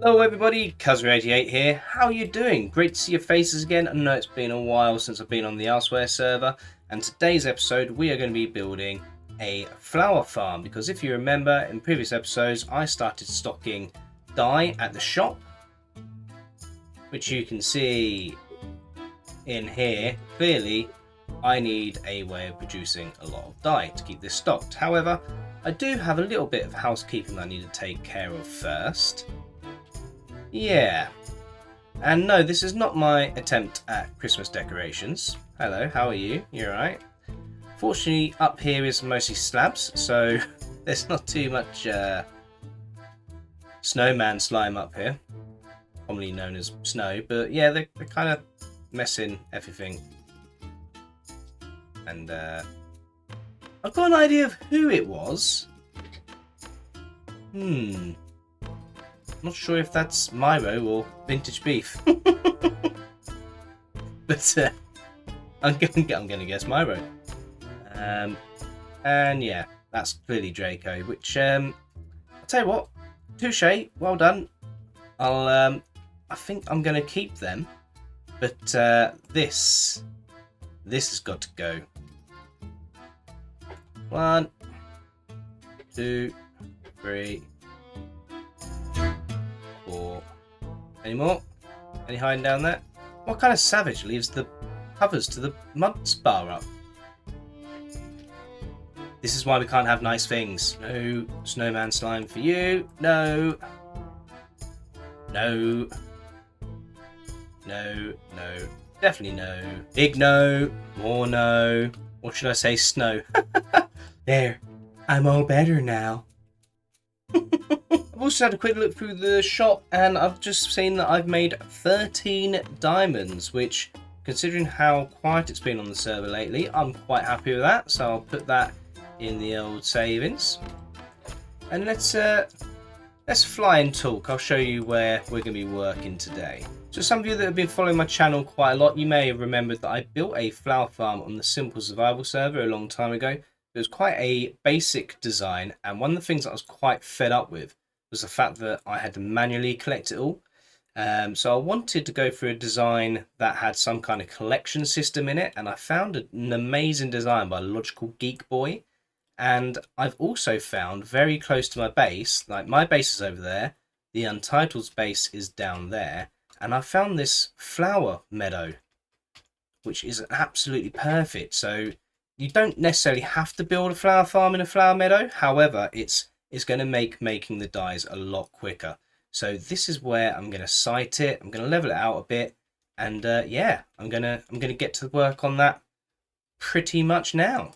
Hello everybody, Cuzzer88 here. How are you doing? Great to see your faces again. I know it's been a while since I've been on the Elsewhere server, and today's episode we are going to be building a flower farm, because if you remember in previous episodes I started stocking dye at the shop, which you can see in here. Clearly I need a way of producing a lot of dye to keep this stocked. However, I do have a little bit of housekeeping I need to take care of first. Yeah, and no, this is not my attempt at Christmas decorations. Hello, how are you? You alright? Fortunately, up here is mostly slabs, so there's not too much snowman slime up here, commonly known as snow, but yeah, they're kind of messing everything. And I've got an idea of who it was. Not sure if that's Myro or Vintage Beef. But I'm gonna guess Myro. And yeah, that's clearly Draco, which I'll tell you what, touche, well done. I think I'm gonna keep them, but this has got to go. 1, 2, 3, 4. Any more? Any hiding down there? What kind of savage leaves the covers to the mud spa up? This is why we can't have nice things. No snowman slime for you. No. No. No. No. Definitely no. Big no. More no. Or should I say snow? There. I'm all better now. I've also had a quick look through the shop, and I've just seen that I've made 13 diamonds, which, considering how quiet it's been on the server lately, I'm quite happy with that. So I'll put that in the old savings. And let's fly and talk. I'll show you where we're going to be working today. So some of you that have been following my channel quite a lot, you may have remembered that I built a flower farm on the Simple Survival server a long time ago. It was quite a basic design, and one of the things that I was quite fed up with was the fact that I had to manually collect it all. So I wanted to go for a design that had some kind of collection system in it, and I found an amazing design by Logical Geek Boy. And I've also found very close to my base, like my base is over there, the Untitled's base is down there, and I found this flower meadow, which is absolutely perfect. So you don't necessarily have to build a flower farm in a flower meadow. However, it's going to make making the dyes a lot quicker. So this is where I'm going to site it. I'm going to level it out a bit, and yeah, I'm going to get to work on that pretty much now.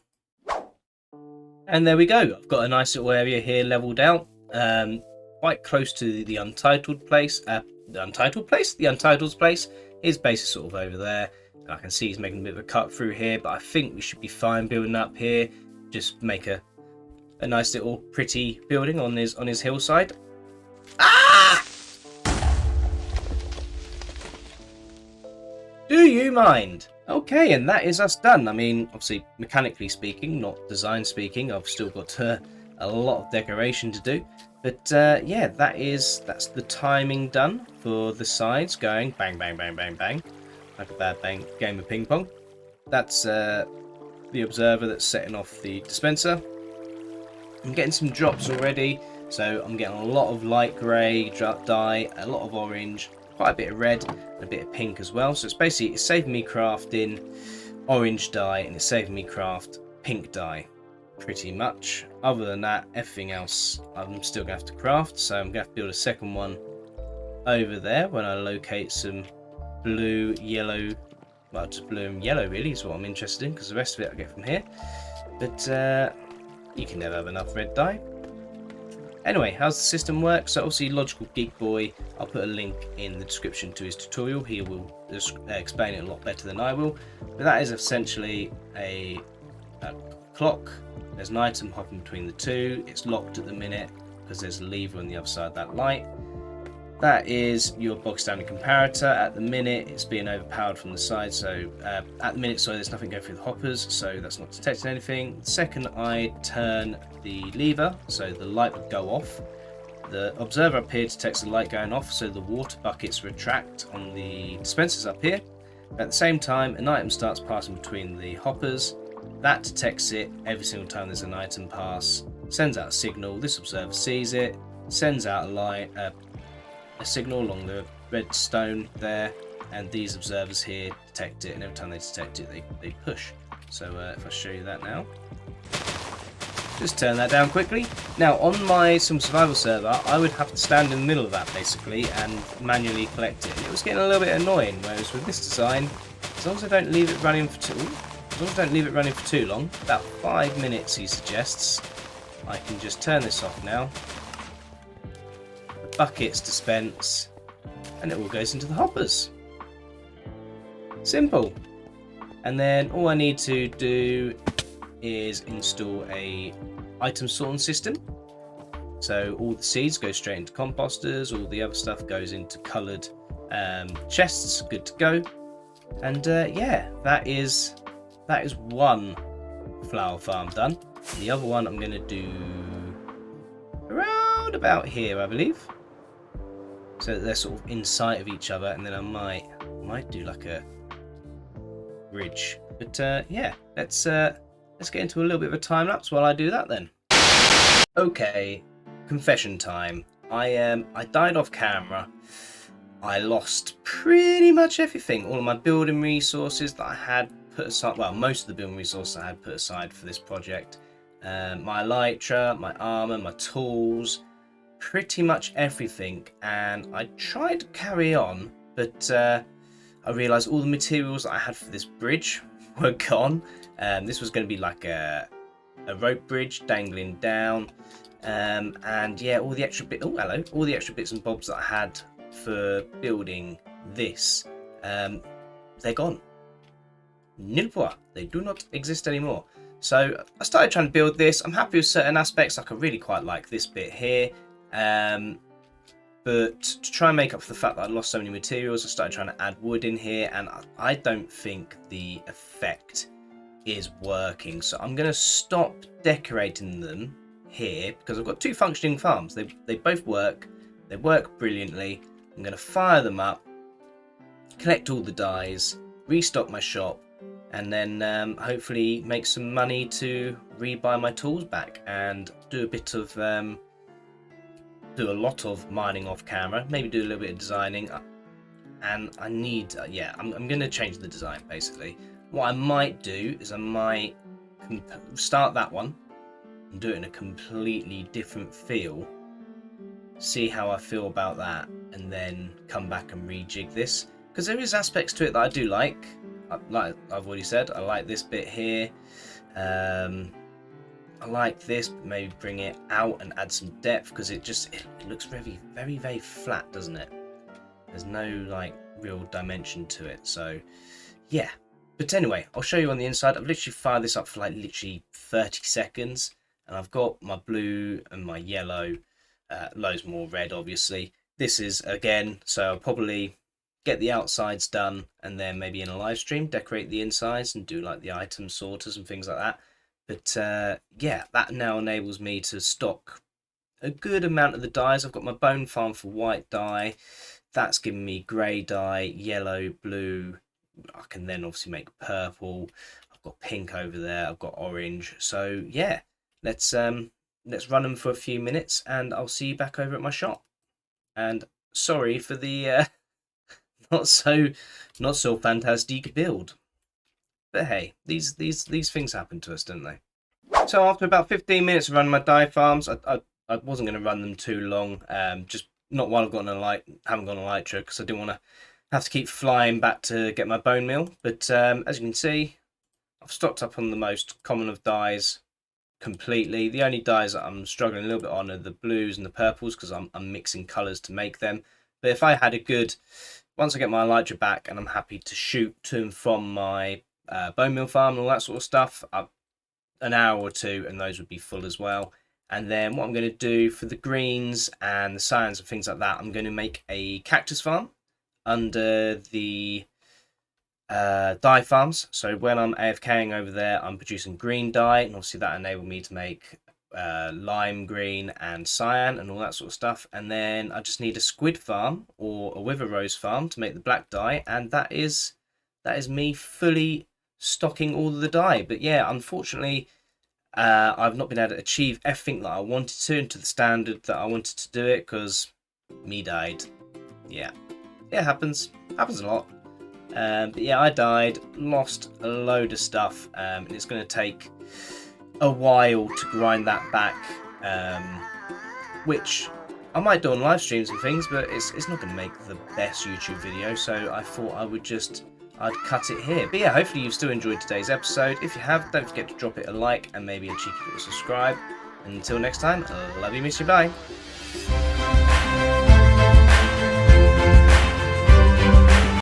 And there we go. I've got a nice little area here leveled out, quite close to the Untitled place. The Untitled's place. His base is sort of over there. I can see he's making a bit of a cut through here, but I think we should be fine building up here. Just make a nice little pretty building on his hillside. Ah! Do you mind? Okay, and that is us done. I mean, obviously, mechanically speaking, not design speaking, I've still got a lot of decoration to do. But yeah, that's the timing done for the sides going bang, bang, bang, bang, bang. Like a bad bang game of ping pong. That's the observer that's setting off the dispenser. I'm getting some drops already, so I'm getting a lot of light grey dye, a lot of orange, quite a bit of red, and a bit of pink as well. So it's saving me crafting orange dye, and it's saving me craft pink dye, pretty much. Other than that, everything else I'm still going to have to craft, so I'm going to have to build a second one over there when I locate some blue, yellow, well, just blue and yellow really is what I'm interested in, because the rest of it I get from here. But you can never have enough red dye. Anyway, how's the system work? So obviously Logical Geek Boy, I'll put a link in the description to his tutorial. He will explain it a lot better than I will. But that is essentially a clock. There's an item hopping between the two. It's locked at the minute because there's a lever on the other side of that light. That is your box standard comparator. At the minute, it's being overpowered from the side, so at the minute, sorry, there's nothing going through the hoppers, so that's not detecting anything. The second I turn the lever, so the light would go off, The observer up here detects the light going off, so the water buckets retract on the dispensers up here. At the same time, an item starts passing between the hoppers. That detects it every single time there's an item pass, sends out a signal. This observer sees it, sends out a signal along the red stone there, and these observers here detect it, and every time they detect it, they push. So if I show you that now, just turn that down quickly. Now on my survival server, I would have to stand in the middle of that basically and manually collect it. It was getting a little bit annoying, whereas with this design, as long as I don't leave it running for too long, about 5 minutes he suggests, I can just turn this off now. The buckets dispense, and it all goes into the hoppers. Simple. And then all I need to do is install a item sorting system. So all the seeds go straight into composters, all the other stuff goes into coloured chests, good to go. And yeah, that is one flower farm done. The other one I'm going to do around about here, I believe. So that they're sort of in sight of each other, and then I might do like a bridge. But yeah, let's get into a little bit of a time lapse while I do that then. Okay, confession time. I died off camera. I lost pretty much everything. All of my building resources that I had put aside. Well, most of the building resources I had put aside for this project. My elytra, my armor, my tools, pretty much everything. And I tried to carry on, but I realised all the materials that I had for this bridge were gone. This was going to be like a rope bridge dangling down, and yeah, all the extra all the extra bits and bobs that I had for building this, they're gone. Nil point. They do not exist anymore. So I started trying to build this. I'm happy with certain aspects. Like I really quite like this bit here. But to try and make up for the fact that I lost so many materials, I started trying to add wood in here, and I don't think the effect is working. So I'm going to stop decorating them here because I've got 2 functioning farms. They both work. They work brilliantly. I'm going to fire them up, collect all the dyes, restock my shop, and then hopefully make some money to rebuy my tools back and do a lot of mining off camera, maybe do a little bit of designing, and I need yeah, I'm going to change the design basically. What I might do is I might start that one and do it in a completely different feel, see how I feel about that, and then come back and rejig this, because there is aspects to it that I do like I've already said. I like this bit here. I like this, but maybe bring it out and add some depth, because it looks very, very, very flat, doesn't it? There's no like real dimension to it. So yeah, but anyway, I'll show you on the inside. I've literally fired this up for like literally 30 seconds, and I've got my blue and my yellow, loads more red obviously. This is again, so I'll probably get the outsides done, and then maybe in a live stream decorate the insides and do like the item sorters and things like that. But yeah, that now enables me to stock a good amount of the dyes. I've got my bone farm for white dye. That's giving me grey dye, yellow, blue. I can then obviously make purple. I've got pink over there. I've got orange. So yeah, let's run them for a few minutes, and I'll see you back over at my shop. And sorry for the not so fantastic build. But hey, these things happen to us, don't they? So after about 15 minutes of running my dye farms, I wasn't going to run them too long. Just not while I've got haven't got an elytra, because I didn't want to have to keep flying back to get my bone meal. But as you can see, I've stocked up on the most common of dyes completely. The only dyes that I'm struggling a little bit on are the blues and the purples, because I'm mixing colours to make them. But if I had once I get my elytra back and I'm happy to shoot to and from my bone meal farm and all that sort of stuff, an hour or two, and those would be full as well. And then what I'm going to do for the greens and the cyans and things like that, I'm going to make a cactus farm under the dye farms. So when I'm AFKing over there, I'm producing green dye, and obviously that enabled me to make lime green and cyan and all that sort of stuff, and then I just need a squid farm or a wither rose farm to make the black dye, and that is me fully stocking all of the dye. But yeah, unfortunately I've not been able to achieve everything that I wanted to the standard that I wanted to do it, because me died. Yeah, it happens a lot. But yeah, I died, lost a load of stuff, and it's going to take a while to grind that back, which I might do on live streams and things, but it's not going to make the best YouTube video, so I thought I'd cut it here. But yeah, hopefully you've still enjoyed today's episode. If you have, don't forget to drop it a like and maybe a cheeky little subscribe. And until next time, love you, miss you, bye.